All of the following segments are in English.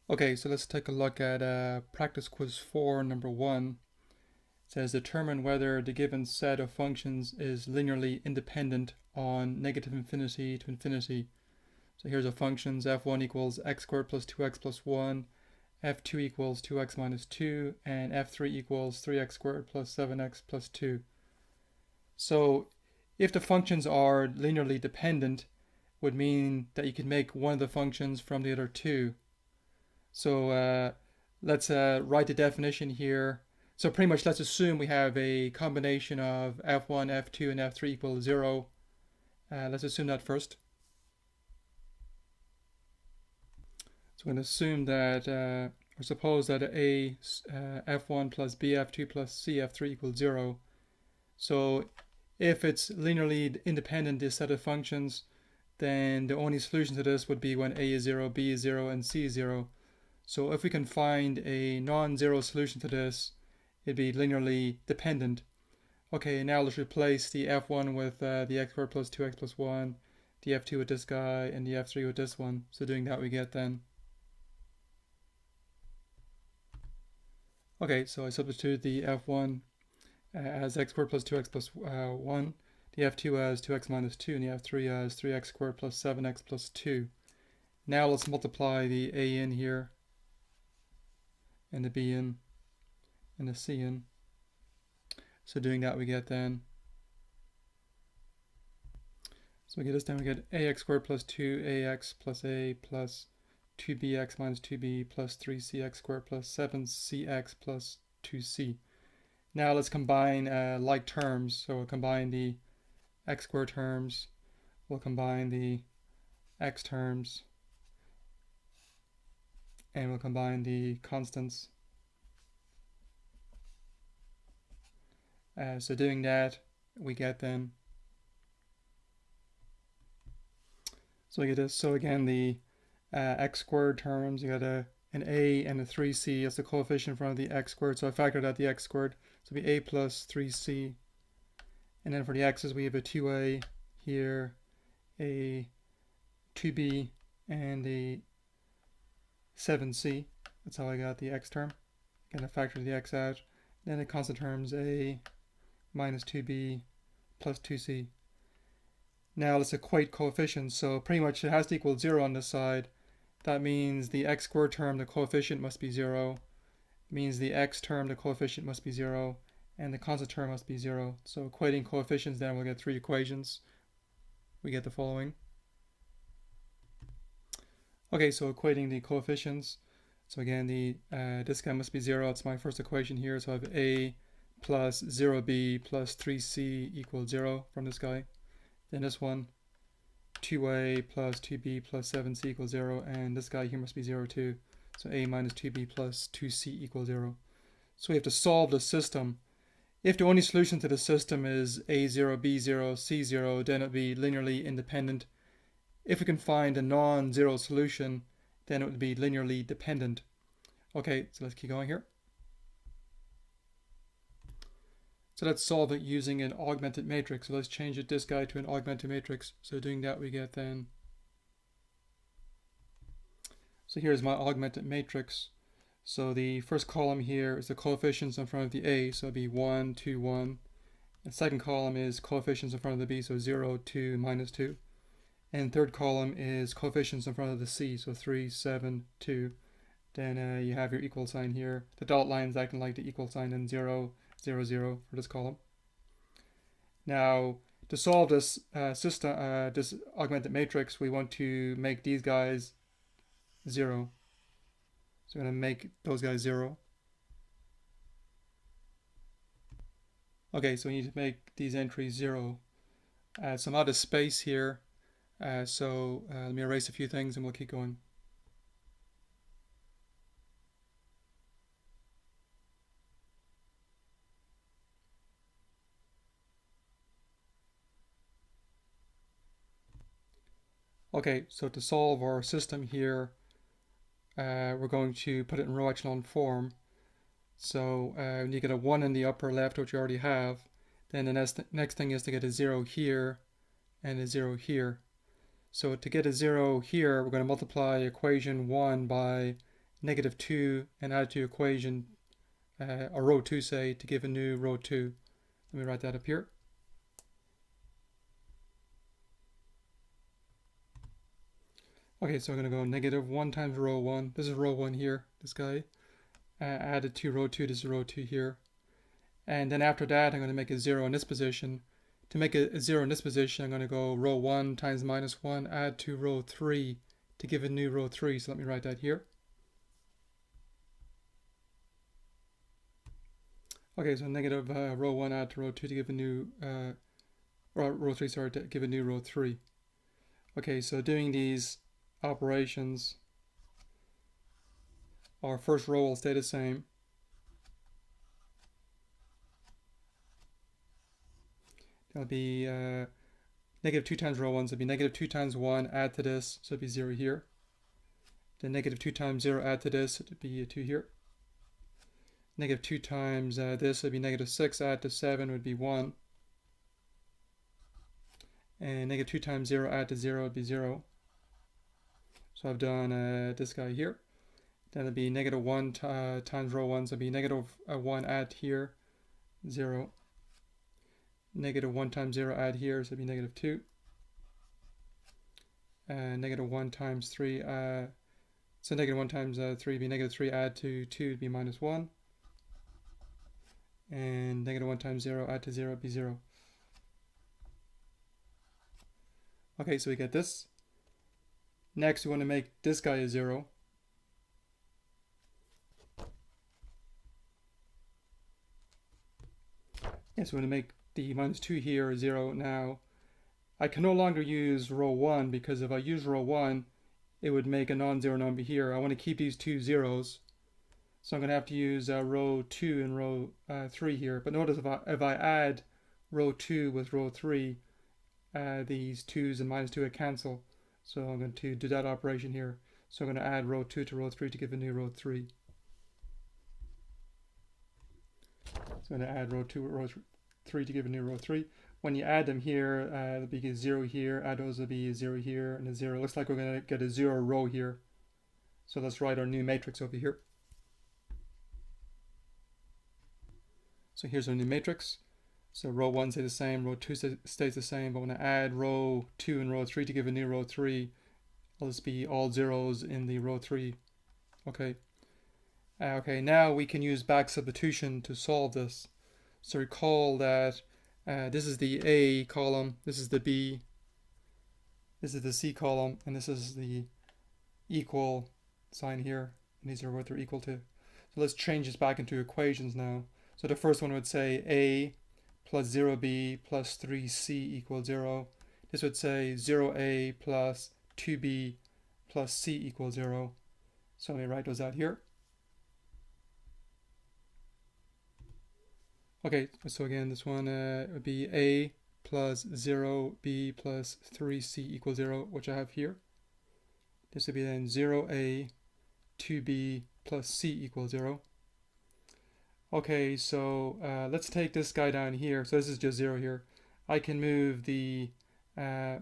Okay, so let's take a look at practice quiz 4, number 1. It says determine whether the given set of functions is linearly independent on negative infinity to infinity. So here's our functions. f1 equals x squared plus 2x plus 1, f2 equals 2x minus 2, and f3 equals 3x squared plus 7x plus 2. So if the functions are linearly dependent, would mean that you can make one of the functions from the other two. So let's write the definition here. So pretty much let's assume we have a combination of f1, f2, and f3 equals 0. Let's assume that first. So we're going to assume that, or suppose that a f1 plus b f2 plus c f3 equals 0. So if it's linearly independent, this set of functions, then the only solution to this would be when a is 0, b is 0, and c is 0. So if we can find a non-zero solution to this, it'd be linearly dependent. Okay, now let's replace the f1 with the x squared plus 2x plus 1, the f2 with this guy, and the f3 with this one. So doing that we get then. Okay, so I substitute the f1 as x squared plus 2x plus 1, the f2 as 2x minus 2, and the f3 as 3x squared plus 7x plus 2. Now let's multiply the a in here, and the b in, and the c in. So doing that we get then, so we get this down, we get ax squared plus 2ax plus a plus 2bx minus 2b plus 3cx squared plus 7cx plus 2c. Now let's combine like terms. So we'll combine the x squared terms, we'll combine the x terms, and we'll combine the constants. So doing that, we get then, so we get this. So again, the x squared terms, you got an a and a 3c as the coefficient in front of the x squared. So I factored out the x squared. So it'll be a plus 3c. And then for the x's, we have a 2a here, a 2b, and a 7c. That's how I got the x term. Again, I factored the x out. Then the constant terms a minus 2b plus 2c. Now let's equate coefficients. So pretty much it has to equal 0 on this side. That means the x squared term, the coefficient must be 0. It means the x term, the coefficient must be 0. And the constant term must be 0. So equating coefficients, then we'll get 3 equations. We get the following. Okay, so equating the coefficients. So again, this guy must be 0. It's my first equation here. So I have a plus 0b plus 3c equals 0 from this guy. Then this one, 2a plus 2b plus 7c equals 0. And this guy here must be 0 too. So a minus 2b plus 2c equals 0. So we have to solve the system. If the only solution to the system is a0, b0, c0, then it would be linearly independent. If we can find a non-zero solution, then it would be linearly dependent. Okay, so let's keep going here. So let's solve it using an augmented matrix. So let's change this guy to an augmented matrix. So doing that, we get then, so here's my augmented matrix. So the first column here is the coefficients in front of the a, so it'd be 1, 2, 1. And second column is coefficients in front of the b, so 0, 2, minus 2. And third column is coefficients in front of the c, so 3, 7, 2. Then you have your equal sign here. The dot line is acting like the equal sign, and 0, 0, 0 for this column. Now, to solve this system, this augmented matrix, we want to make these guys 0. So I'm going to make those guys 0. Okay, so we need to make these entries 0. So I'm out of space here. So let me erase a few things and we'll keep going. Okay, so to solve our system here, we're going to put it in row echelon form. So when you get a 1 in the upper left, which you already have, then the next thing is to get a 0 here and a 0 here. So to get a 0 here, we're going to multiply equation 1 by negative 2 and add it to equation, or row 2 say, to give a new row 2. Let me write that up here. Okay, so I'm going to go negative 1 times row 1. This is row 1 here, this guy. Add it to row 2, this is row 2 here. And then after that, I'm going to make a 0 in this position. To make a 0 in this position, I'm going to go row 1 times minus 1, add to row 3 to give a new row 3. So let me write that here. Okay, so negative row 1 add to row 2 to give a new, row 3, sorry, to give a new row 3. Okay, so doing these operations, our first row will stay the same. That'll be negative 2 times row 1, so it'll be negative 2 times 1, add to this, so it'll be 0 here. Then negative 2 times 0, add to this, it'll be 2 here. Negative 2 times this would be negative 6, add to 7 would be 1. And negative 2 times 0, add to 0 would be 0. So I've done this guy here. Then it'll be negative 1 times row 1, so it'll be negative 1, add here, 0. Negative 1 times 0, add here, so it'll be negative 2. Negative 1 times 3, so negative 1 times 3 would be negative 3, add to 2 would be minus 1. And negative 1 times 0, add to 0 would be 0. Okay, so we get this. Next, we want to make this guy a 0. Yes, we want to make the minus 2 here a 0 now. I can no longer use row 1 because if I use row 1, it would make a non-zero number here. I want to keep these two zeros. So I'm going to have to use row 2 and row 3 here. But notice if I add row 2 with row 3, these 2's and minus 2 would cancel. So I'm going to do that operation here. So I'm going to add row 2 to row 3 to give a new row 3. So I'm going to add row 2 with row 3 to give a new row 3. When you add them here, it'll be a 0 here, add those will be a 0 here, and a 0. Looks like we're going to get a 0 row here. So let's write our new matrix over here. So here's our new matrix. So row 1 stays the same, row 2 stays the same, but when I add row 2 and row 3 to give a new row 3, it'll just be all zeros in the row 3. Okay. Okay, now we can use back substitution to solve this. So recall that this is the A column, this is the B, this is the C column, and this is the equal sign here, and these are what they're equal to. So let's change this back into equations now. So the first one would say A plus 0b plus 3c equals 0. This would say 0a plus 2b plus c equals 0. So let me write those out here. Okay, so again, this one would be a plus 0b plus 3c equals 0, which I have here. This would be then 0a, 2b plus c equals 0. Okay, so let's take this guy down here. So this is just 0 here. I can move the 2b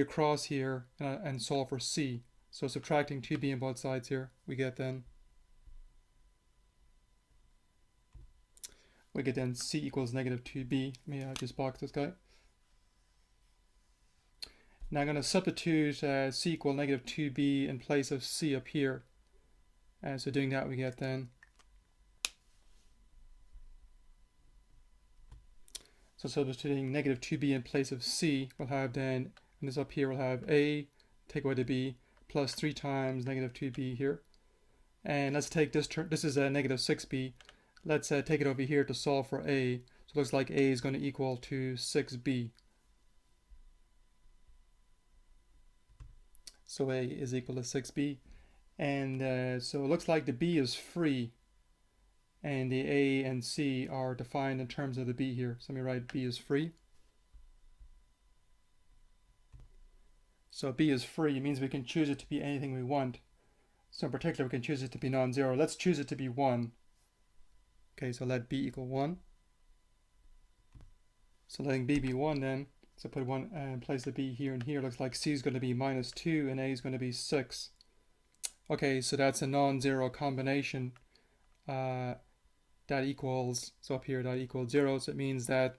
across here and solve for c. So subtracting 2b on both sides here, we get then c equals negative 2b. Let me just box this guy. Now I'm going to substitute c equal negative 2b in place of c up here. So doing that, we get then, so substituting negative 2b in place of c, we'll have then, and this up here we'll have a, take away the b, plus 3 times negative 2b here. And let's take this term, this is a negative 6b. Let's take it over here to solve for a. So it looks like a is going to equal to 6b. So a is equal to 6b. And so it looks like the b is free. And the a and c are defined in terms of the b here. So let me write b is free. So b is free. It means we can choose it to be anything we want. So in particular, we can choose it to be non-zero. Let's choose it to be 1. Okay, so let b equal 1. So letting b be 1 then, so put 1 and place the b here and here. Looks like c is going to be minus 2 and a is going to be 6. Okay, so that's a non-zero combination that equals, so up here that equals 0, so it means that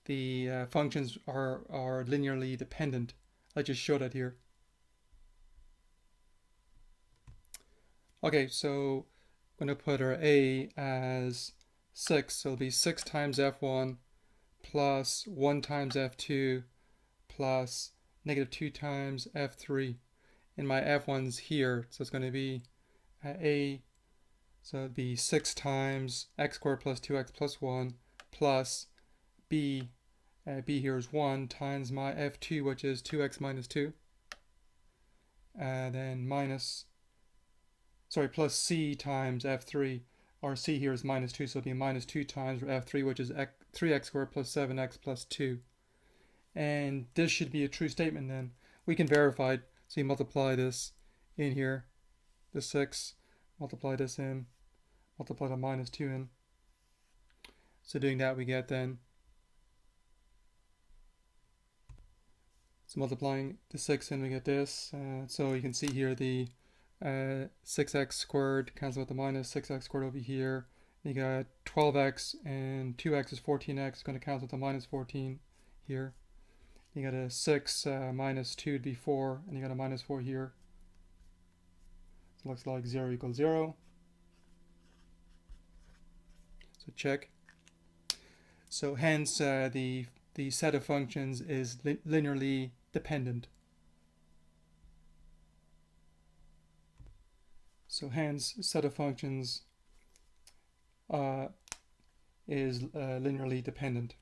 the functions are linearly dependent. Let's just show that here. Okay, so I'm going to put our a as 6, so it'll be 6 times f1 plus 1 times f2 plus negative 2 times f3. And my f1's here, so it's going to be a, so it'd be 6 times x squared plus 2x plus 1 plus b, b here is 1 times my f2, which is 2x minus 2, then plus c times f3, or c here is minus 2, so it'll be minus 2 times f3, which is 3x squared plus 7x plus 2. And this should be a true statement then. We can verify it, so you multiply this in here, the 6, multiply this in, multiply the minus 2 in. So doing that we get then, so multiplying the 6 in we get this. So you can see here the 6x squared cancel with the minus 6x squared over here. You got 12x and 2x is 14x. It's going to cancel with the minus 14 here. You got a 6 minus 2 would be 4, and you got a minus 4 here. So it looks like 0 equals 0. So check. So hence the set of functions is linearly dependent. So hence set of functions is linearly dependent.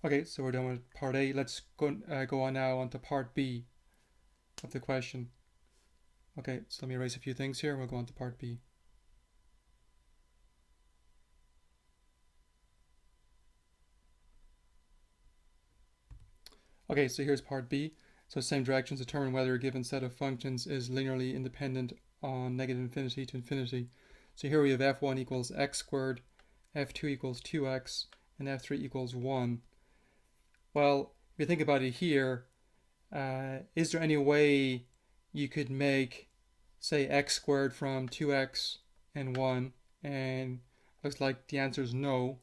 Okay, so we're done with part A. Let's go on now onto part B of the question. Okay, so let me erase a few things here. We'll go on to part B. Okay, so here's part B. So same directions, determine whether a given set of functions is linearly independent on negative infinity to infinity. So here we have f1 equals x squared, f2 equals 2x, and f3 equals 1. Well, if you think about it here, is there any way you could make, say, x squared from 2x and 1? And looks like the answer is no.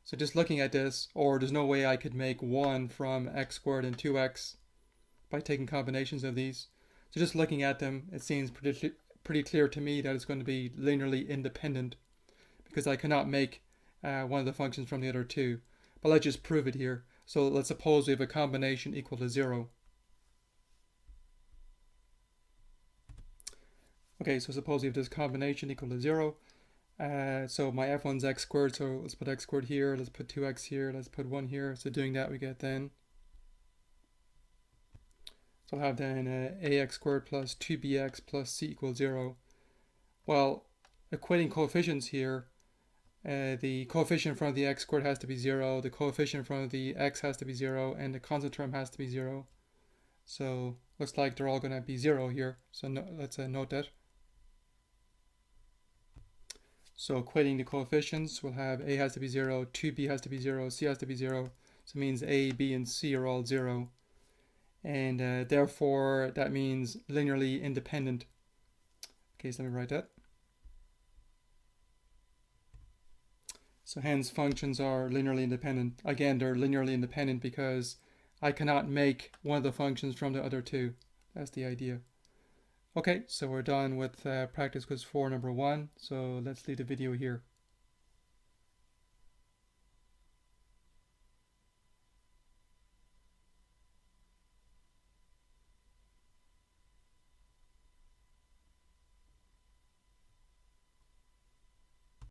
So just looking at this, or there's no way I could make 1 from x squared and 2x by taking combinations of these. So just looking at them, it seems pretty clear to me that it's going to be linearly independent, because I cannot make one of the functions from the other two. But let's just prove it here. So let's suppose we have a combination equal to 0. Okay, so suppose we have this combination equal to 0. So my f1's x squared, so let's put x squared here, let's put 2x here, let's put 1 here. So doing that we get then, so I'll have then ax squared plus 2bx plus c equals 0. Well, equating coefficients here, the coefficient in front of the x squared has to be 0, the coefficient in front of the x has to be 0, and the constant term has to be 0. So looks like they're all going to be 0 here. So let's note that. So equating the coefficients, we'll have a has to be 0, 2b has to be 0, c has to be 0. So it means a, b, and c are all 0. And therefore that means linearly independent. Okay, so let me write that. So hence functions are linearly independent. Again, they're linearly independent because I cannot make one of the functions from the other two. That's the idea. Okay, so we're done with practice quiz 4 number 1. So let's leave the video here.